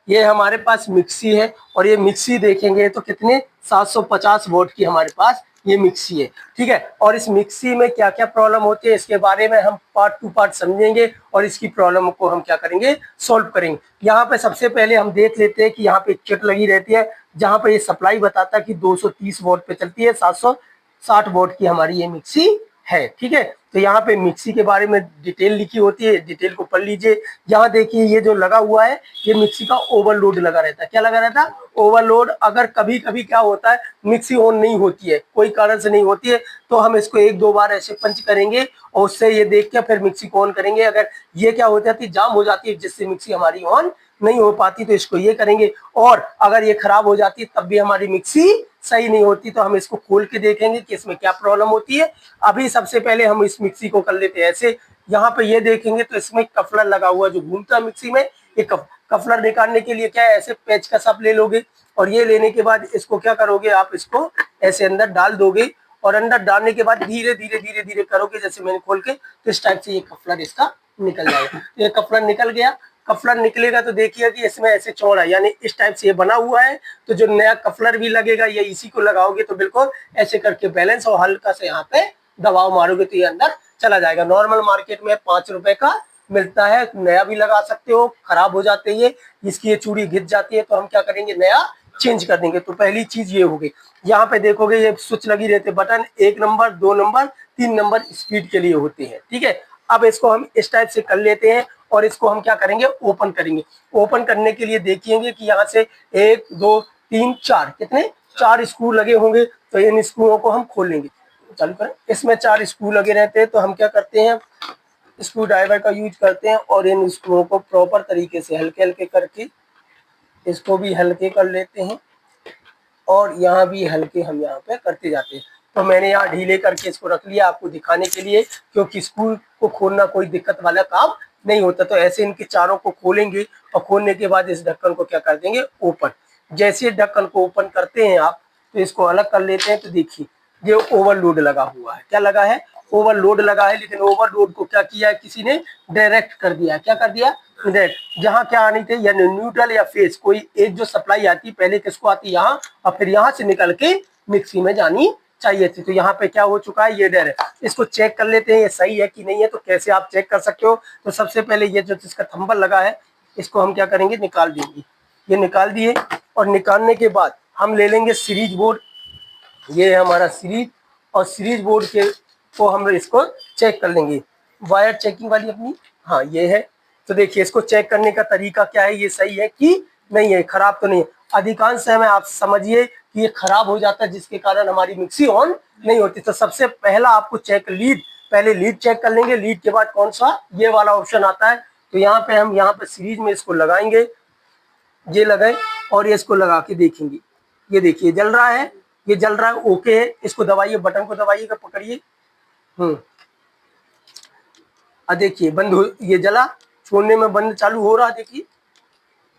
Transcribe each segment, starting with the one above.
ये हमारे पास मिक्सी है और ये मिक्सी देखेंगे तो कितने 750 वोल्ट की हमारे पास ये मिक्सी है। ठीक है, और इस मिक्सी में क्या क्या प्रॉब्लम होती है इसके बारे में हम पार्ट टू पार्ट समझेंगे और इसकी प्रॉब्लम को हम क्या करेंगे, सॉल्व करेंगे। यहाँ पे सबसे पहले हम देख लेते हैं कि यहाँ पे एक चिट लगी रहती है जहाँ पे ये सप्लाई बताता है कि 230 वोल्ट पे चलती है, 760 वोल्ट की हमारी ये मिक्सी है। ठीक है, तो यहाँ पे मिक्सी के बारे में डिटेल लिखी होती है, डिटेल को पढ़ लीजिए। यहाँ देखिए ये जो लगा हुआ है ये मिक्सी का ओवरलोड लगा रहता है। क्या लगा रहता है? ओवरलोड। अगर कभी कभी क्या होता है मिक्सी ऑन नहीं होती है, कोई कारण से नहीं होती है, तो हम इसको एक दो बार ऐसे पंच करेंगे और उससे ये देख के फिर मिक्सी को ऑन करेंगे। अगर ये क्या हो जाती है, जाम हो जाती है जिससे मिक्सी हमारी ऑन नहीं हो पाती, तो इसको ये करेंगे। और अगर ये खराब हो जाती है तब भी हमारी मिक्सी सही नहीं होती, तो हम इसको खोल के देखेंगे कि इसमें क्या प्रॉब्लम होती है। अभी सबसे पहले हम इस मिक्सी को कर लेते हैं ऐसे। यहाँ पे ये देखेंगे तो इसमें कफलर लगा हुआ जो घूमता है मिक्सी में, ये कफलर निकालने के लिए क्या है, ऐसे पेच का सब ले लोगे और ये लेने के बाद इसको क्या करोगे, आप इसको ऐसे अंदर डाल दोगे और अंदर डालने के बाद धीरे धीरे धीरे धीरे करोगे, जैसे मैंने खोल के, तो इस टाइप से ये कफलर इसका निकल जाएगा। ये कफलर निकल गया। कफलर निकलेगा तो देखिए कि इसमें ऐसे चौड़ा यानी इस टाइप से ये बना हुआ है, तो जो नया कफलर भी लगेगा ये इसी को लगाओगे तो बिल्कुल ऐसे करके बैलेंस और हल्का से यहाँ पे दबाव मारोगे तो ये अंदर चला जाएगा। नॉर्मल मार्केट में 5 रुपए का मिलता है, नया भी लगा सकते हो। खराब हो जाते हैं इसकी ये चूड़ी घिस जाती है तो हम क्या करेंगे, नया चेंज कर देंगे। तो पहली चीज ये होगी। यहाँ पे देखोगे ये स्विच लगी रहती है, button 1 number 2 number 3 number speed के लिए होते हैं। ठीक है, अब इसको हम इस टाइप से कर लेते हैं और इसको हम क्या करेंगे, ओपन करेंगे। ओपन करने के लिए देखिएंगे कि यहाँ से 1 2 3 4 कितने 4 स्क्रू लगे होंगे, तो इन स्क्रूओं को हम खोल लेंगे। चालू करें। इसमें 4 स्क्रू लगे रहते हैं, तो हम क्या करते हैं, स्क्रू ड्राइवर का यूज करते हैं और इन स्क्रूओं को प्रॉपर तरीके से हल्के हल्के करके इसको भी हल्के कर लेते हैं और यहाँ भी हल्के हम यहाँ पे करते जाते हैं। तो मैंने यहाँ ढीले करके इसको रख लिया आपको दिखाने के लिए, क्योंकि स्क्रू को खोलना कोई दिक्कत वाला काम नहीं होता। तो ऐसे इनके चारों को खोलेंगे और खोलने के बाद इस ढक्कन को क्या कर देंगे, ओपन। जैसे ढक्कन को ओपन करते हैं आप, तो इसको अलग कर लेते हैं। तो देखिए ये ओवरलोड लगा हुआ है। क्या लगा है, ओवरलोड लगा है। लेकिन ओवरलोड को क्या किया है, किसी ने डायरेक्ट कर दिया। क्या कर दिया, डायरेक्ट। जहां क्या आनी थी, या न्यूट्रल या फेस, कोई एक जो सप्लाई आती पहले किसको आती, यहाँ, और फिर यहाँ से निकल के मिक्सी में जानी चाहिए थी। तो यहाँ पे क्या हो चुका है, ये डायरेक्ट। इसको चेक कर लेते हैं ये सही है कि नहीं है। तो कैसे आप चेक कर सकते हो, तो सबसे पहले ये जो इसका थंबल लगा है इसको हम क्या करेंगे, निकाल देंगे। ये निकाल दिए और निकालने के बाद हम ले लेंगे सीरीज बोर्ड। ये है हमारा सीरीज, और सीरीज बोर्ड के को हम इसको चेक कर लेंगे। वायर चेकिंग वाली अपनी, हाँ ये है। तो देखिए इसको चेक करने का तरीका क्या है, ये सही है कि नहीं है, खराब तो नहीं है। अधिकांश समय आप समझिए कि ये खराब हो जाता है जिसके कारण हमारी मिक्सी ऑन नहीं होती। तो सबसे पहला आपको चेक लीड, पहले लीड चेक कर लेंगे। लीड के बाद कौन सा, ये वाला ऑप्शन आता है। तो यहाँ पे हम यहाँ पे सीरीज में इसको लगाएंगे, ये लगाए और ये इसको लगा के देखेंगे। ये देखिए जल रहा है, ये जल रहा है, ओके है। इसको दबाइए, बटन को दबाइएगा, पकड़िए। देखिए बंद हो, ये जला, छोड़ने में बंद चालू हो रहा, देखिए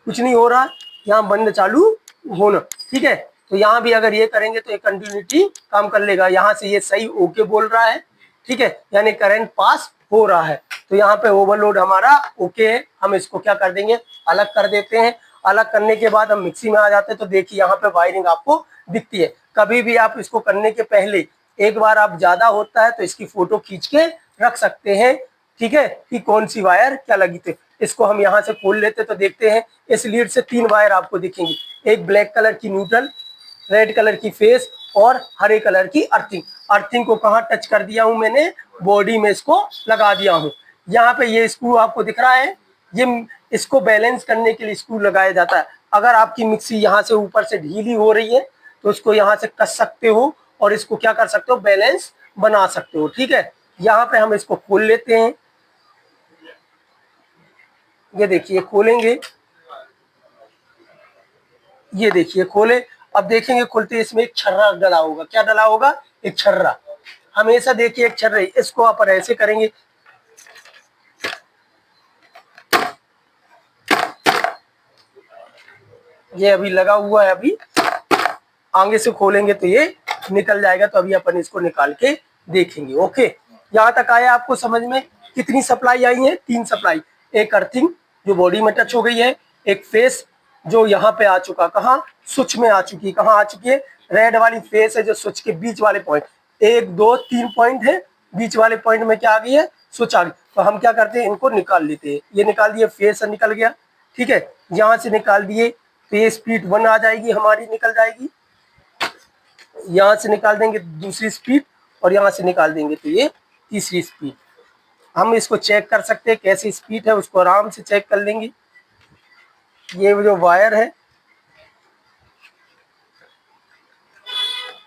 कुछ नहीं हो रहा, यहाँ बंद चालू होना। ठीक है, तो यहाँ भी अगर ये करेंगे तो ये कंटिन्यूटी काम कर लेगा। यहाँ से ये सही ओके बोल रहा है। ठीक है, यानी करंट पास हो रहा है। तो यहाँ पे ओवरलोड हमारा ओके है। हम इसको क्या कर देंगे, अलग कर देते हैं। अलग करने के बाद हम मिक्सी में आ जाते हैं। तो देखिए यहाँ पे वायरिंग आपको दिखती है। कभी भी आप इसको करने के पहले एक बार आप ज्यादा होता है तो इसकी फोटो खींच के रख सकते हैं। ठीक है, कि कौन सी वायर क्या लगी थी। इसको हम यहाँ से खोल लेते तो देखते हैं इस लीड से 3 वायर आपको दिखेंगी। एक ब्लैक कलर की न्यूट्रल, रेड कलर की फेस और हरे कलर की अर्थिंग। अर्थिंग को कहाँ टच कर दिया हूं मैंने, बॉडी में इसको लगा दिया हूं। यहाँ पे ये स्क्रू आपको दिख रहा है, ये इसको बैलेंस करने के लिए स्क्रू लगाया जाता है। अगर आपकी मिक्सी यहाँ से ऊपर से ढीली हो रही है तो इसको यहाँ से कस सकते हो और इसको क्या कर सकते हो, बैलेंस बना सकते हो। ठीक है, यहाँ पे हम इसको खोल लेते हैं। ये देखिए खोलेंगे, ये देखिए खोले। अब देखेंगे खोलते इसमें एक छर्रा डला होगा। क्या डला होगा, एक छर्रा। हमेशा देखिए एक छर्रे, इसको आप ऐसे करेंगे, ये अभी लगा हुआ है, अभी आगे से खोलेंगे तो ये निकल जाएगा। तो अभी अपन इसको निकाल के देखेंगे। ओके, यहाँ तक आया आपको समझ में। कितनी सप्लाई आई है, 3 सप्लाई। एक अर्थिंग जो बॉडी में टच हो गई है, एक फेस जो यहाँ पे आ चुका, कहाँ, स्विच में आ चुकी, कहाँ आ चुकी है, रेड वाली फेस है जो स्विच के बीच वाले पॉइंट, 1 2 3 पॉइंट है, बीच वाले पॉइंट में क्या आ गई है, स्विच आ गई। तो हम क्या करते हैं, इनको निकाल लेते हैं। ये निकाल दिए, फेस निकल गया, ठीक है। यहाँ से निकाल दिए तो ये स्पीड 1 आ जाएगी हमारी, निकल जाएगी। यहाँ से निकाल देंगे दूसरी स्पीड, और यहाँ से निकाल देंगे तो ये तीसरी स्पीड। हम इसको चेक कर सकते हैं कैसी स्पीड है, उसको आराम से चेक कर लेंगे। ये जो वायर है,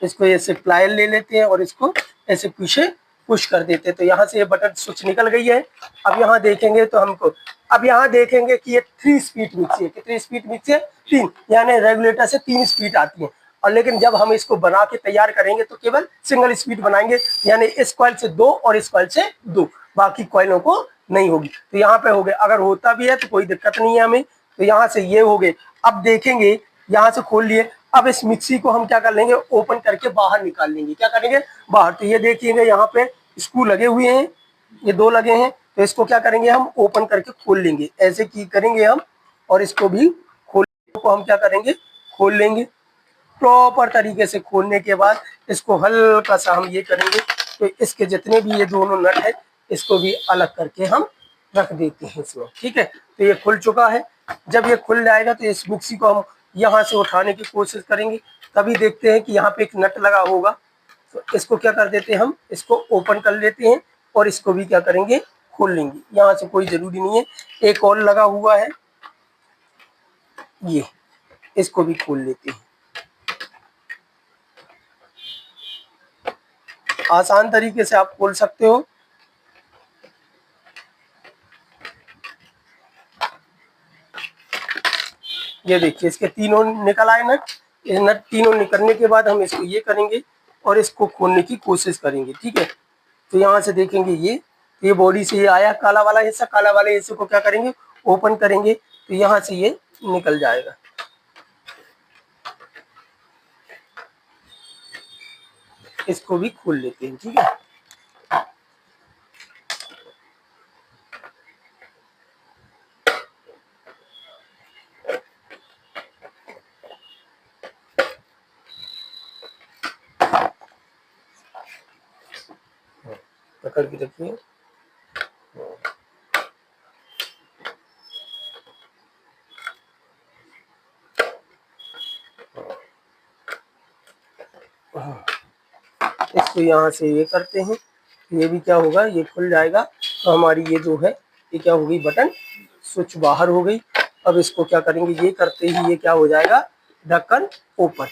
इसको ऐसे प्लायर ले लेते हैं और इसको ऐसे पीछे पुश कर देते हैं, तो यहाँ से ये बटन स्विच निकल गई है। अब यहाँ देखेंगे तो हमको, अब यहाँ देखेंगे कि ये 3 स्पीड मिक्सी है। कितनी स्पीड मिक्सी है, 3, यानी रेगुलेटर से 3 स्पीड आती है। और लेकिन जब हम इसको बना के तैयार करेंगे तो केवल सिंगल स्पीड बनाएंगे, यानी इस कॉइल से 2 और इस कॉइल से 2, बाकी कॉइलों को नहीं होगी। तो यहाँ पे हो गए, अगर होता भी है तो कोई दिक्कत नहीं है हमें। तो यहाँ से ये हो गए। अब देखेंगे, यहाँ से खोल लिए, अब इस मिक्सी को हम क्या कर लेंगे, ओपन करके बाहर निकाल लेंगे। क्या करेंगे, बाहर। तो ये देखिएगा यहाँ पे स्क्रू लगे हुए हैं, ये 2 लगे हैं, तो इसको क्या करेंगे, हम ओपन करके खोल लेंगे। ऐसे की करेंगे हम, और इसको भी खोल को हम क्या करेंगे, खोल लेंगे। प्रॉपर तरीके से खोलने के बाद इसको हल्का सा हम ये करेंगे, तो इसके जितने भी ये दोनों नट है, इसको भी अलग करके हम रख देते हैं इसमें, ठीक है। तो ये खुल चुका है। जब ये खुल जाएगा तो इस मिक्सी को हम यहाँ से उठाने की कोशिश करेंगे, तभी देखते हैं कि यहाँ पे एक नट लगा होगा। तो इसको क्या कर देते हैं, हम इसको ओपन कर लेते हैं और इसको भी क्या करेंगे, खोल लेंगे। यहाँ से कोई जरूरी नहीं है, एक और लगा हुआ है, ये इसको भी खोल लेते हैं। आसान तरीके से आप खोल सकते हो। ये देखिए, इसके तीनों निकल आए नट। ये नट तीनों निकलने के बाद हम इसको ये करेंगे और इसको खोलने की कोशिश करेंगे, ठीक है। तो यहाँ से देखेंगे ये बॉडी से ये आया काला वाला हिस्सा, काला वाले हिस्से को क्या करेंगे, ओपन करेंगे, तो यहाँ से ये निकल जाएगा। इसको भी खोल लेते हैं, ठीक है। पकड़ के रखिए। इसको यहाँ से ये करते हैं, ये भी क्या होगा, ये खुल जाएगा। तो हमारी ये जो है, ये क्या हो गई, बटन स्विच बाहर हो गई। अब इसको क्या करेंगे, ये करते ही ये क्या हो जाएगा, ढक्कन ओपन।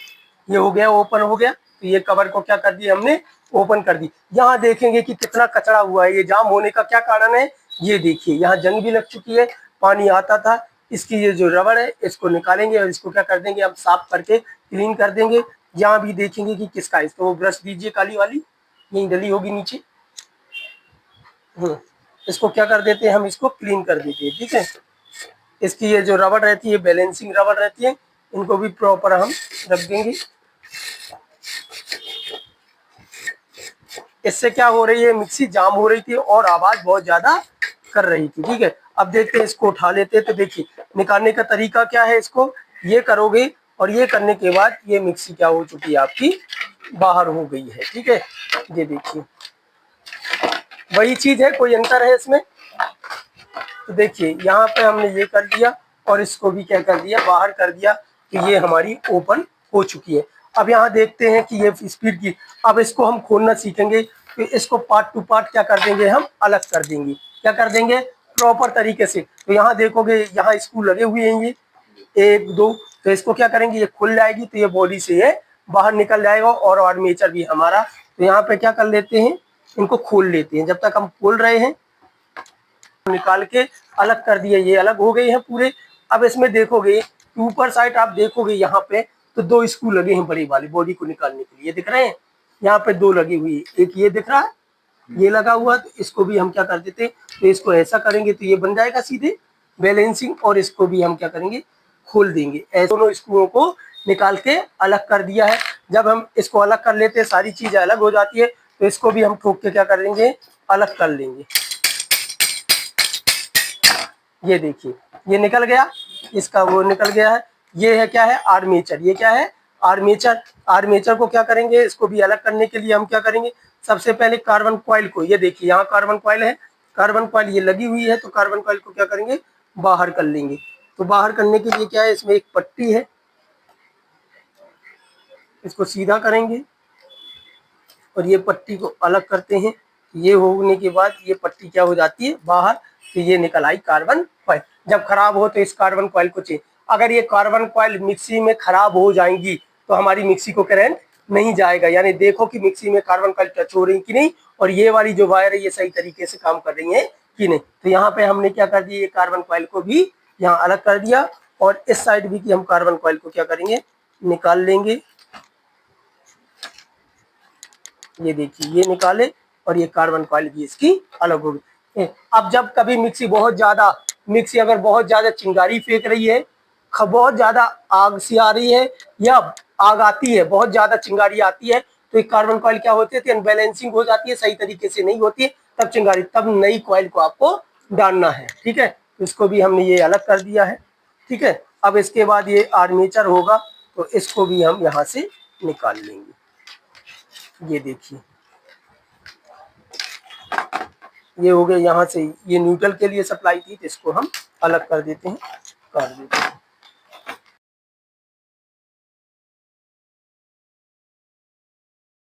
ये हो गया, ओपन हो गया। तो ये कवर को क्या कर दिया हमने, ओपन कर दी। यहाँ देखेंगे कि कितना कचरा हुआ है। ये जाम होने का क्या कारण है, ये देखिए यहाँ जंग भी लग चुकी है, पानी आता था। इसकी ये जो रबड़ है, इसको निकालेंगे और इसको क्या कर देंगे, हम साफ करके क्लीन कर देंगे। यहाँ भी देखेंगे कि किसका है, इसको वो ब्रश दीजिए, काली वाली यहीं डली होगी नीचे। इसको क्या कर देते हैं, हम इसको क्लीन कर देते हैं, ठीक है। इसकी ये जो रबड़ रहती है, बैलेंसिंग रबड़ रहती है, इनको भी प्रॉपर हम रख देंगे। इससे क्या हो रही है, मिक्सी जाम हो रही थी और आवाज बहुत ज्यादा कर रही थी, ठीक है। अब देखते हैं, इसको उठा लेते हैं। तो देखिए निकालने का तरीका क्या है, इसको ये करोगे और ये करने के बाद ये मिक्सी क्या हो चुकी है, आपकी बाहर हो गई है, ठीक है। ये देखिए वही चीज है, कोई अंतर है इसमें। तो देखिए यहाँ पे हमने ये कर दिया और इसको भी क्या कर दिया, बाहर कर दिया। तो ये हमारी ओपन हो चुकी है। अब यहाँ देखते हैं कि ये स्पीड की, अब इसको हम खोलना सीखेंगे। तो इसको पार्ट टू पार्ट क्या कर देंगे, हम अलग कर देंगे। क्या कर देंगे, प्रॉपर तरीके से। तो यहाँ देखोगे, यहाँ स्क्रू लगे हुए हैं, ये 1 2। तो इसको क्या करेंगे, ये खुल जाएगी तो ये बॉडी से ये बाहर निकल जाएगा और आर्मेचर भी हमारा। तो यहाँ पे क्या कर लेते हैं, इनको खोल लेते हैं। जब तक हम खोल रहे हैं, निकाल के अलग कर दिए, ये अलग हो गए हैं पूरे। अब इसमें देखोगे ऊपर साइड, आप देखोगे यहाँ पे तो 2 स्क्रू लगे हैं बड़ी वाली बॉडी को निकालने के लिए, दिख रहे हैं। यहाँ पे 2 लगी हुई है, एक ये दिख रहा है, ये लगा हुआ। तो इसको भी हम क्या कर देते हैं, तो इसको ऐसा करेंगे तो ये बन जाएगा सीधे बैलेंसिंग। और इसको भी हम क्या करेंगे, खोल देंगे। ऐसे दोनों स्क्रूओं को निकाल के अलग कर दिया है। जब हम इसको अलग कर लेते हैं, सारी चीजें अलग हो जाती है। तो इसको भी हम ठोक के क्या करेंगे, अलग कर लेंगे। ये देखिए ये निकल गया, इसका वो निकल गया है। ये है क्या है, आर्मेचर। ये क्या है, आर्मेचर। आर्मेचर को क्या करेंगे, इसको भी अलग करने के लिए हम क्या करेंगे, सबसे पहले कार्बन कॉइल को, ये देखिए यहाँ कार्बन कॉइल है, कार्बन कॉइल ये लगी हुई है, तो कार्बन कॉइल को क्या करेंगे, बाहर कर लेंगे। तो बाहर करने के लिए क्या है, इसमें एक पट्टी है, इसको सीधा करेंगे और ये पट्टी को अलग करते हैं। ये होने के बाद ये पट्टी क्या हो जाती है, बाहर। तो ये निकल आई कार्बन कॉइल। जब खराब हो तो इस कार्बन कॉइल को चेंज, अगर ये कार्बन कॉइल मिक्सी में खराब हो जाएंगी तो हमारी मिक्सी को करंट नहीं जाएगा। यानी देखो कि मिक्सी में कार्बन कॉइल टच हो रही कि नहीं, और ये वाली जो वायर है ये सही तरीके से काम कर रही है कि नहीं। तो यहाँ पे हमने क्या कर दिया, ये कार्बन कॉइल को भी यहाँ अलग कर दिया, और इस साइड भी कि हम कार्बन कॉइल को क्या करेंगे, निकाल लेंगे। ये देखिए ये निकाले, और ये कार्बन कॉइल भी इसकी अलग हो गई। अब जब कभी मिक्सी अगर बहुत ज्यादा चिंगारी फेंक रही है, बहुत ज्यादा आग सी आ रही है, या आग आती है, बहुत ज्यादा चिंगारी आती है, तो एक कार्बन कॉइल क्या होती है, अनबैलेंसिंग हो जाती है, सही तरीके से नहीं होती है, तब चिंगारी, तब नई कॉइल को आपको डालना है। ठीक है, इसको भी हमने ये अलग कर दिया है। ठीक है, अब इसके बाद ये आर्मेचर होगा, तो इसको भी हम यहाँ से निकाल लेंगे। ये देखिए ये हो गया, यहाँ से ये न्यूट्रल के लिए सप्लाई थी, तो इसको हम अलग कर देते हैं, काट देते हैं।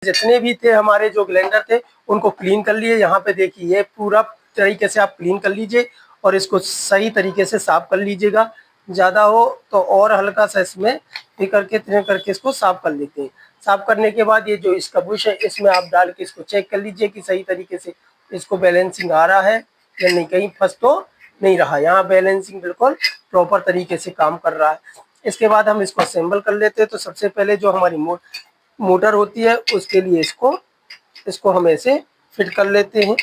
जितने भी थे हमारे जो ग्राइंडर थे उनको क्लीन कर लिए। यहाँ पे देखिए ये पूरा तरीके से आप क्लीन कर लीजिए, और इसको सही तरीके से साफ कर लीजिएगा। ज़्यादा हो तो और हल्का सा इसमें ये करके तिरक करके इसको साफ कर लेते हैं। साफ करने के बाद ये जो इसका बुश है इसमें आप डाल के इसको चेक कर लीजिए कि सही तरीके से इसको बैलेंसिंग आ रहा है या नहीं, कहीं फंस तो नहीं रहा। यहाँ बैलेंसिंग बिल्कुल प्रॉपर तरीके से काम कर रहा है। इसके बाद हम इसको असेंबल कर लेते हैं। तो सबसे पहले जो हमारी मोटर होती है उसके लिए इसको हम ऐसे फिट कर लेते हैं।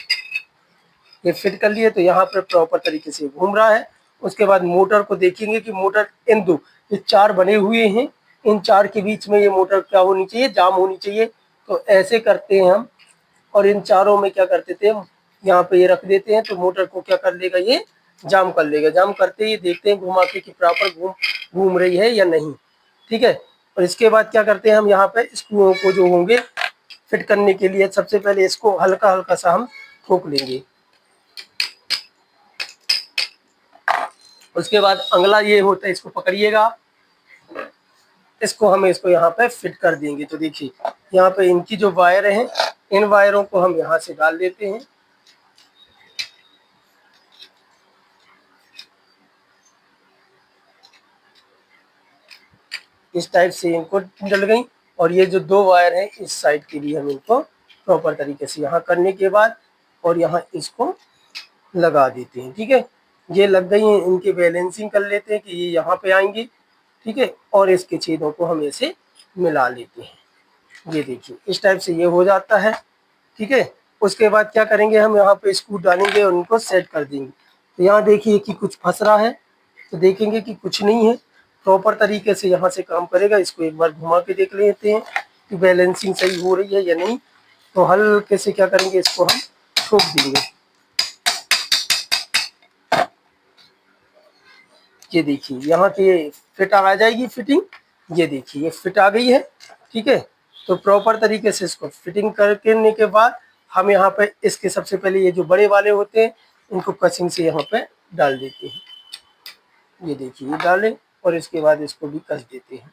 ये फिट कर लिए तो यहाँ पर प्रॉपर तरीके से घूम रहा है। उसके बाद मोटर को देखेंगे कि मोटर इन दो, ये चार बने हुए हैं, इन चार के बीच में ये मोटर क्या होनी चाहिए, जाम होनी चाहिए। तो ऐसे करते हैं हम, और इन चारों में क्या करते थे हम, यहाँ पे ये रख देते हैं, तो मोटर को क्या कर लेगा, ये जाम कर लेगा। जाम करते ही देखते हैं घुमा के कि प्रॉपर घूम रही है या नहीं। ठीक है, और इसके बाद क्या करते हैं हम, यहाँ पे स्क्रूओं को जो होंगे फिट करने के लिए सबसे पहले इसको हल्का हल्का सा हम ठोक लेंगे। उसके बाद अगला ये होता है, इसको पकड़िएगा, इसको यहाँ पे फिट कर देंगे। तो देखिए यहाँ पे इनकी जो वायर हैं, इन वायरों को हम यहाँ से डाल देते हैं। इस टाइप से इनको डल गई, और ये जो दो वायर हैं इस साइड के लिए हम इनको प्रॉपर तरीके से यहाँ करने के बाद और यहाँ इसको लगा देते हैं। ठीक है, ये लग गई हैं, इनके बैलेंसिंग कर लेते हैं कि ये यहाँ पे आएंगे। ठीक है, और इसके छेदों को हम ऐसे मिला लेते हैं। ये देखिए इस टाइप से ये हो जाता है। ठीक है, उसके बाद क्या करेंगे, हम यहाँ पे स्क्रू डालेंगे और उनको सेट कर देंगे। तो यहाँ देखिए कि कुछ फंस रहा है, तो देखेंगे कि कुछ नहीं है, प्रॉपर तरीके से यहाँ से काम करेगा। इसको एक बार घुमा के देख लेते हैं कि बैलेंसिंग सही हो रही है या नहीं। तो हल्के से क्या करेंगे, इसको हम ठोक देंगे। ये देखिए यहाँ पे फिट आ जाएगी फिटिंग। ये देखिए ये फिट आ गई है। ठीक है, तो प्रॉपर तरीके से इसको फिटिंग करने के बाद हम यहाँ पे इसके सबसे पहले ये जो बड़े वाले होते हैं इनको कसिंग से यहाँ पे डाल देते हैं। ये देखिए ये डालें, और इसके बाद इसको भी कस देते हैं।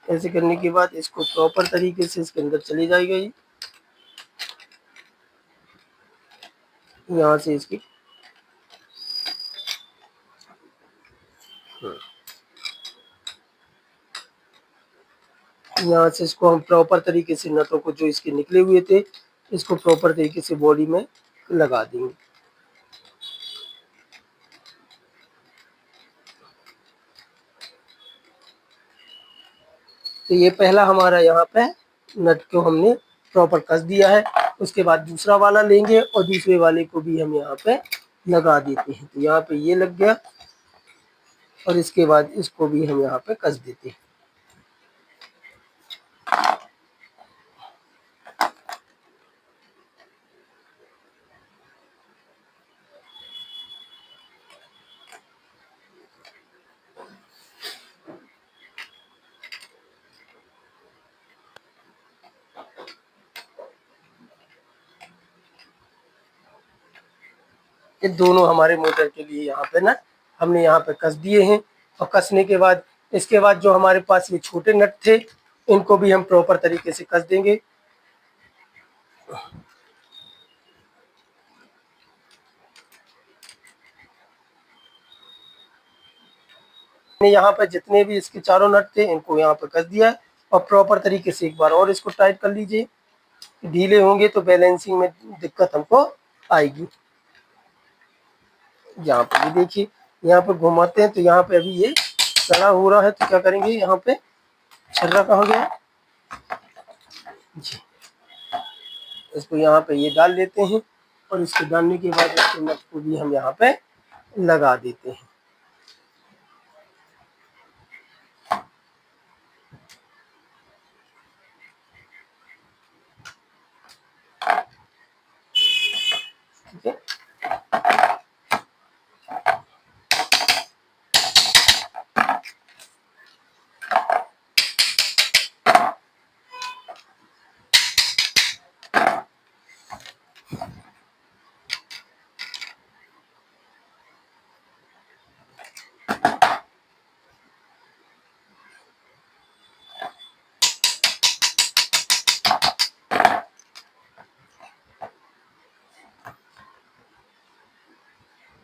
ऐसे करने के बाद इसको प्रॉपर तरीके से इसके अंदर चली जाएगा। ये यहाँ से इसकी यहाँ से इसको हम प्रॉपर तरीके से नटों को जो इसके निकले हुए थे इसको प्रॉपर तरीके से बॉडी में लगा देंगे। तो ये पहला हमारा यहाँ पे नट को हमने प्रॉपर कस दिया है। उसके बाद दूसरा वाला लेंगे और दूसरे वाले को भी हम यहाँ पे लगा देते हैं। तो यहाँ पे ये लग गया, और इसके बाद इसको भी हम यहाँ पे कस देते हैं। ये दोनों हमारे मोटर के लिए यहाँ पे नट हमने यहाँ पे कस दिए हैं। और कसने के बाद इसके बाद जो हमारे पास ये छोटे नट थे इनको भी हम प्रॉपर तरीके से कस देंगे। यहाँ पर जितने भी इसके चारों नट थे इनको यहाँ पे कस दिया है और प्रॉपर तरीके से एक बार और इसको टाइट कर लीजिए। ढीले होंगे तो बैलेंसिंग में दिक्कत हमको आएगी। यहाँ पे भी देखिए, यहाँ पे घुमाते हैं तो यहाँ पे अभी ये कड़ा हो रहा है, तो क्या करेंगे यहाँ पे छर्रा कहाँ गया जी, इसको यहाँ पे ये डाल देते हैं और इसको डालने के बाद इसके नट को भी हम यहाँ पे लगा देते हैं। ठीक है,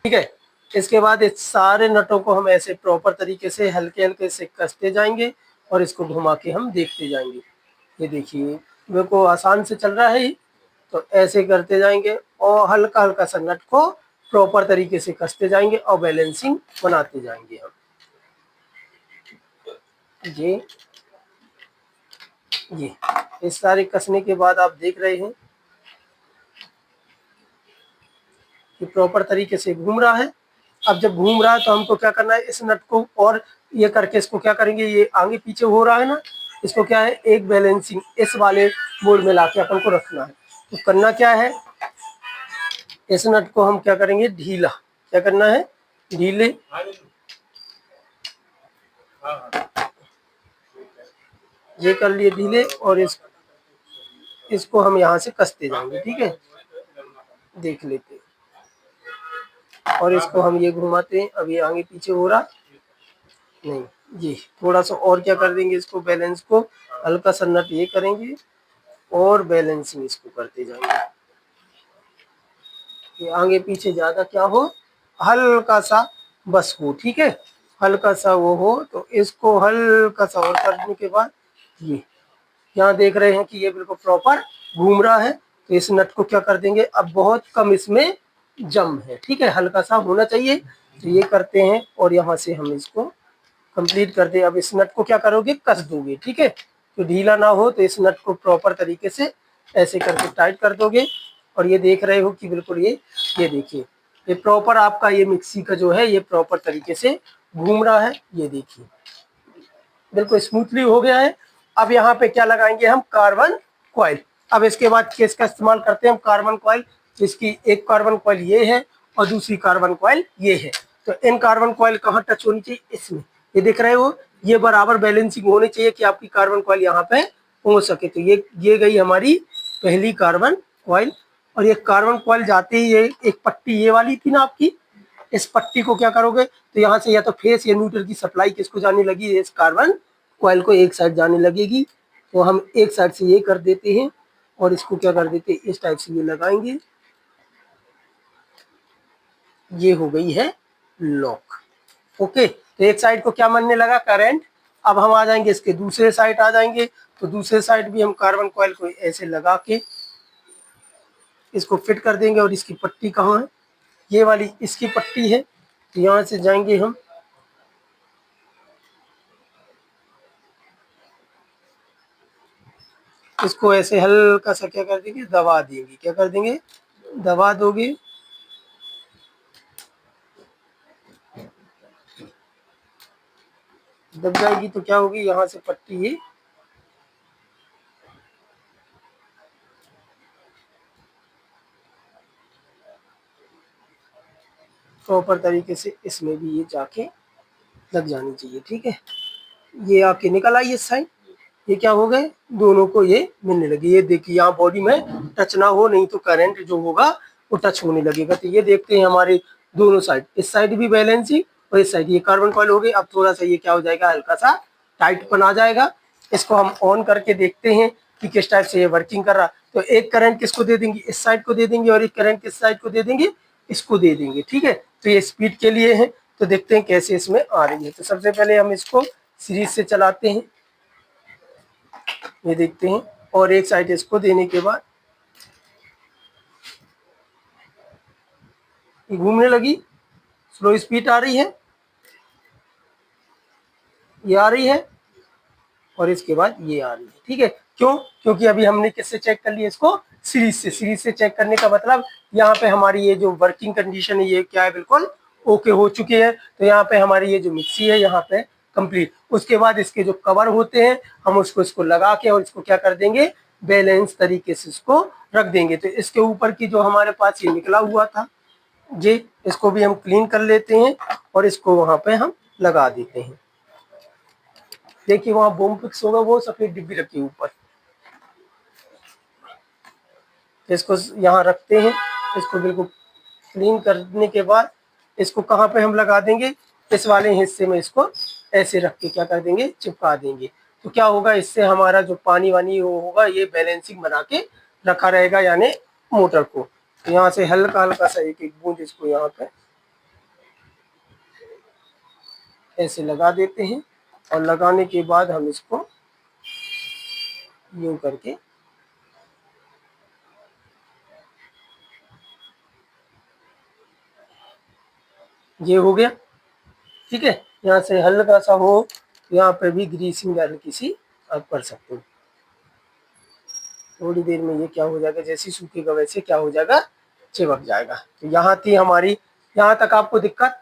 ठीक है। इसके बाद इस सारे नटों को हम ऐसे प्रॉपर तरीके से हल्के हल्के से कसते जाएंगे और इसको घुमा के हम देखते जाएंगे। ये देखिए मेरे को आसान से चल रहा है, तो ऐसे करते जाएंगे और हल्का हल्का सा नट को प्रॉपर तरीके से कसते जाएंगे और बैलेंसिंग बनाते जाएंगे हम। ये इस सारे कसने के बाद आप देख रहे हैं कि प्रॉपर तरीके से घूम रहा है। अब जब घूम रहा है तो हमको क्या करना है, इस नट को और ये करके इसको क्या करेंगे, ये आगे पीछे हो रहा है ना, इसको क्या है एक बैलेंसिंग इस वाले बोर्ड में लाके अपन को रखना है। तो करना क्या है, इस नट को हम क्या करेंगे ढीला, क्या करना है ढीले, ये कर लिए ढीले और इसको हम यहाँ से कसते जाएंगे। ठीक है, देख लेते हैं और इसको हम ये घुमाते हैं, अब ये आगे पीछे हो रहा नहीं, ये थोड़ा सा और क्या कर देंगे, इसको बैलेंस को हल्का सा नट ये करेंगे और बैलेंसिंग इसको करते जाएंगे। ये आगे पीछे ज्यादा क्या हो, हल्का सा बस हो। ठीक है, हल्का सा वो हो, तो इसको हल्का सा और करने के बाद ये यहाँ देख रहे हैं कि ये बिल्कुल प्रॉपर घूम रहा है, तो इस नट को क्या कर देंगे, अब बहुत कम इसमें जम है। ठीक है, हल्का सा होना चाहिए, तो ये करते हैं और यहाँ से हम इसको कंप्लीट करते हैं। अब इस नट को क्या करोगे, कस दोगे। ठीक है, तो ढीला ना हो, तो इस नट को प्रॉपर तरीके से ऐसे करके टाइट कर दोगे और ये देख रहे हो कि बिल्कुल ये देखिए ये प्रॉपर आपका ये मिक्सी का जो है ये प्रॉपर तरीके से घूम रहा है। ये देखिए बिल्कुल स्मूथली हो गया है। अब यहाँ पे क्या लगाएंगे हम, कार्बन कॉइल। अब इसके बाद किसका इस्तेमाल करते हैं हम, कार्बन कॉइल। इसकी एक कार्बन कॉइल ये है और दूसरी कार्बन कॉइल ये है, तो इन कार्बन कॉइल कहाँ टच होनी चाहिए, इसमें। ये देख रहे हो, ये बराबर बैलेंसिंग होनी चाहिए कि आपकी कार्बन कॉइल यहाँ पे पहुंच सके। तो ये गई हमारी पहली कार्बन कॉइल। और ये कार्बन कॉइल जाते ही ये एक पट्टी ये वाली थी ना आपकी, इस पट्टी को क्या करोगे, तो यहाँ से या तो फेस या न्यूट्रल की सप्लाई किसको जाने लगी, इस कार्बन कॉइल को एक साइड जाने लगेगी। तो हम एक साइड से ये कर देते हैं और इसको क्या कर देते हैं, इस टाइप से ये लगाएंगे। ये हो गई है लॉक। ओके, तो एक साइड को क्या बनने लगा, करंट। अब हम आ जाएंगे इसके दूसरे साइड आ जाएंगे, तो दूसरे साइड भी हम कार्बन कॉइल को ऐसे लगा के इसको फिट कर देंगे। और इसकी पट्टी कहाँ है, ये वाली इसकी पट्टी है, तो यहाँ से जाएंगे हम, इसको ऐसे हल्का सा क्या कर देंगे, दबा देंगे। क्या कर देंगे, दबा दोगे। दब जाएगी तो क्या होगी, यहाँ से पट्टी ये प्रॉपर तरीके से इसमें भी ये जाके लग जानी चाहिए। ठीक है, ये आके निकल आई इस साइड, ये क्या हो गए, दोनों को ये मिलने लगी। ये देखिए यहाँ बॉडी में टच ना हो, नहीं तो करंट जो होगा वो टच होने लगेगा। तो ये देखते हैं हमारे दोनों साइड, इस साइड भी बैलेंसिंग और इस साइड, ये कार्बन कॉइल हो गई। अब थोड़ा सा ये क्या हो जाएगा, हल्का सा टाइट बना जाएगा। इसको हम ऑन करके देखते हैं कि किस टाइप से ये वर्किंग कर रहा। तो एक करंट किसको दे देंगे, इस साइड को दे देंगे, और एक करंट किस साइड को दे देंगे, इसको दे देंगे। ठीक है, तो ये स्पीड के लिए है। तो देखते हैं कैसे इसमें आ रही है। तो सबसे पहले हम इसको सीरीज से चलाते हैं, ये देखते हैं, और एक साइड इसको देने के बाद ये घूमने लगी, स्लो स्पीड आ रही है, ये आ रही है, और इसके बाद ये आ रही है। ठीक है, क्यों, क्योंकि अभी हमने किससे चेक कर लिया इसको, सीरीज से। सीरीज से चेक करने का मतलब यहाँ पे हमारी ये जो वर्किंग कंडीशन है ये क्या है, बिल्कुल ओके हो चुकी है। तो यहाँ पे हमारी ये जो मिक्सी है यहाँ पे कंप्लीट। उसके बाद इसके जो कवर होते हैं हम उसको इसको लगा के और इसको क्या कर देंगे, बैलेंस तरीके से इसको रख देंगे। तो इसके ऊपर की जो हमारे पास ये निकला हुआ था ये, इसको भी हम क्लीन कर लेते हैं और इसको वहां पे हम लगा देते हैं। देखिए वहां बूम फिक्स होगा, वो सफेद डिब्बी रखी ऊपर, इसको यहाँ रखते हैं। इसको बिल्कुल क्लीन करने के बाद इसको कहाँ पे हम लगा देंगे, इस वाले हिस्से में इसको ऐसे रख के क्या कर देंगे, चिपका देंगे। तो क्या होगा, इससे हमारा जो पानी वानी वो होगा ये बैलेंसिंग बना के रखा रहेगा, यानी मोटर को। तो यहाँ से हल्का हल्का सा एक एक बूंद इसको यहाँ पे ऐसे लगा देते हैं, और लगाने के बाद हम इसको यूं करके ये हो गया। ठीक है, यहाँ से हल्का सा हो, यहाँ पे भी ग्रीसिंग हल्की सी आप कर सकते हो। थोड़ी देर में ये क्या हो जाएगा, जैसे सूखेगा वैसे क्या हो जाएगा, चिपक जाएगा। तो यहाँ थी हमारी, यहाँ तक आपको दिक्कत।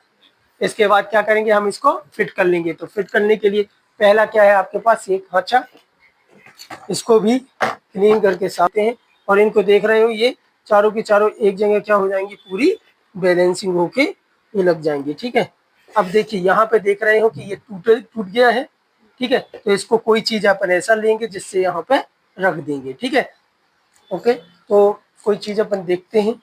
इसके बाद क्या करेंगे, हम इसको फिट कर लेंगे। तो फिट करने के लिए पहला क्या है आपके पास, एक खांचा, इसको भी क्लीन करके साफते हैं। और इनको देख रहे हो ये चारों की चारों एक जगह क्या हो जाएंगी, पूरी बैलेंसिंग होके ये लग जाएंगे। ठीक है, अब देखिए यहाँ पे देख रहे हो कि ये टूट गया है। ठीक है, तो इसको कोई चीज अपन ऐसा लेंगे जिससे यहाँ पे रख देंगे। ठीक है, ओके, तो कोई चीज अपन देखते हैं।